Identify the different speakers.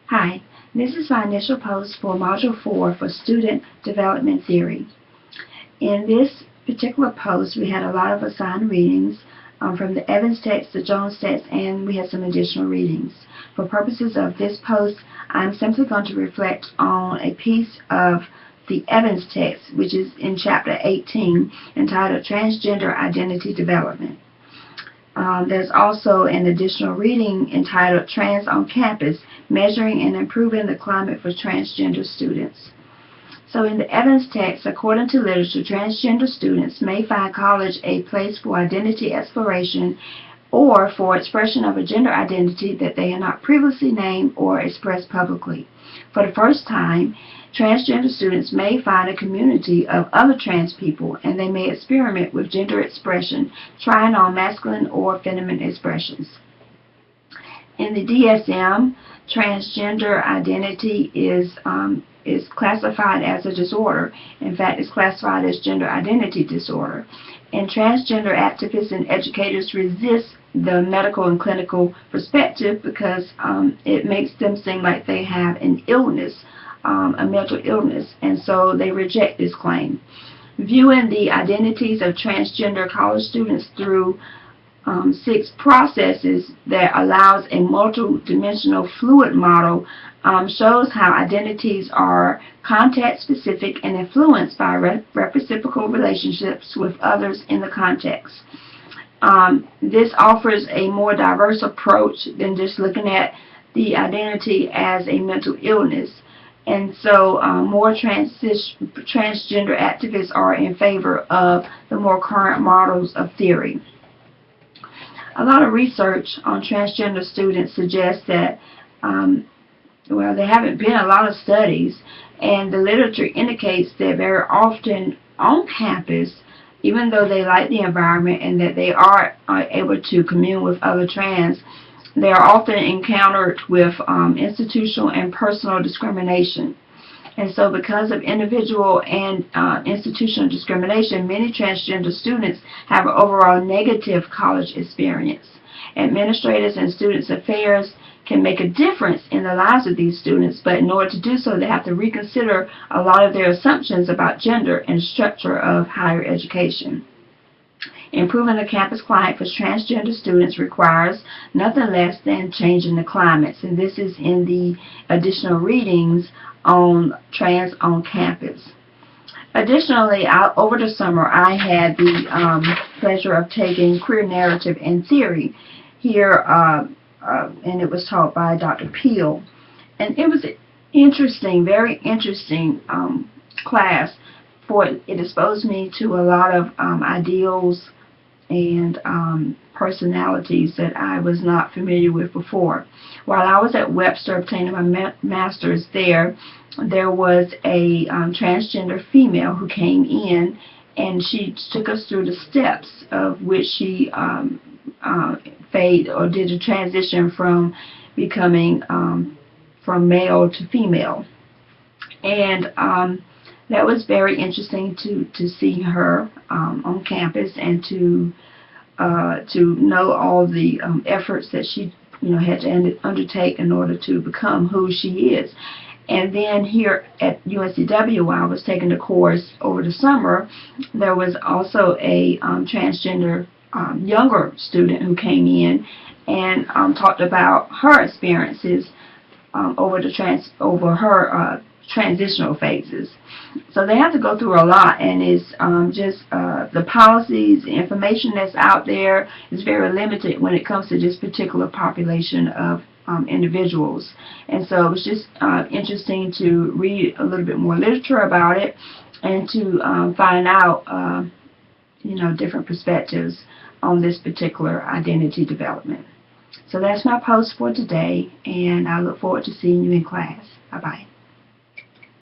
Speaker 1: Hi, this is my initial post for Module 4 for Student Development Theory. In this particular post, we had a lot of assigned readings from the Evans text, the Jones text, and we had some additional readings. For purposes of this post, I'm simply going to reflect on a piece of the Evans text, which is in Chapter 18, entitled Transgender Identity Development. There's also an additional reading entitled Trans on Campus, Measuring and Improving the Climate for Transgender Students. So in the Evans text, according to literature, transgender students may find college a place for identity exploration or for expression of a gender identity that they had not previously named or expressed publicly. For the first time, transgender students may find a community of other trans people, and they may experiment with gender expression, trying on masculine or feminine expressions. In the DSM, transgender identity is classified as a disorder. In fact, it's classified as gender identity disorder. And transgender activists and educators resist the medical and clinical perspective because it makes them seem like they have an illness, a mental illness, and so they reject this claim. Viewing the identities of transgender college students through 6 processes that allows a multidimensional fluid model shows how identities are context-specific and influenced by reciprocal relationships with others in the context. This offers a more diverse approach than just looking at the identity as a mental illness. And so more transgender activists are in favor of the more current models of theory. A lot of research on transgender students suggests that, well, there haven't been a lot of studies, and the literature indicates that very often on campus, even though they like the environment and that they are able to commune with other trans, they are often encountered with institutional and personal discrimination. And so because of individual and institutional discrimination, many transgender students have an overall negative college experience. Administrators and students' affairs can make a difference in the lives of these students, but in order to do so, they have to reconsider a lot of their assumptions about gender and structure of higher education. Improving the campus climate for transgender students requires nothing less than changing the climates, and this is in the additional readings on Trans on Campus. Additionally, over the summer, I had the pleasure of taking Queer Narrative and Theory here, and it was taught by Dr. Peel. And it was an interesting, very interesting class, for it exposed me to a lot of ideals and personalities that I was not familiar with before. While I was at Webster obtaining my master's there was a transgender female who came in, and she took us through the steps of which she did a transition from becoming from male to female. And that was very interesting to see her on campus and to know all the efforts that she had to undertake in order to become who she is. And then here at UNCW, while I was taking the course over the summer, there was also a transgender younger student who came in and talked about her experiences over her transitional phases. So they have to go through a lot, and it's just the policies, the information that's out there is very limited when it comes to this particular population of individuals. And so it was just interesting to read a little bit more literature about it and to find out different perspectives on this particular identity development. So that's my post for today, and I look forward to seeing you in class. Bye-bye.